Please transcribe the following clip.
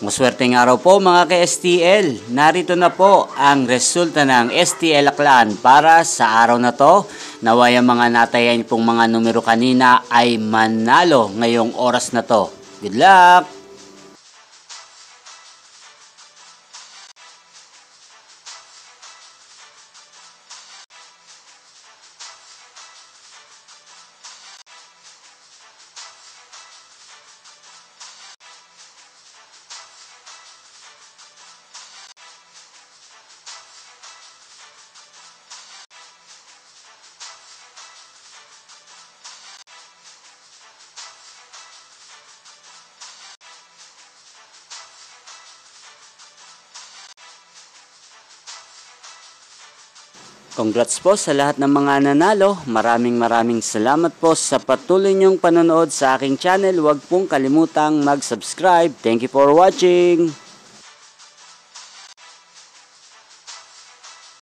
Maswerteng araw po mga ka-STL. Narito na po ang resulta ng STL Aklan para sa araw na to. Naway ang mga natayan pong mga numero kanina ay manalo ngayong oras na to. Good luck! Congrats po sa lahat ng mga nanalo. Maraming salamat po sa patuloy niyong panonood sa aking channel. Huwag pong kalimutang mag-subscribe. Thank you for watching.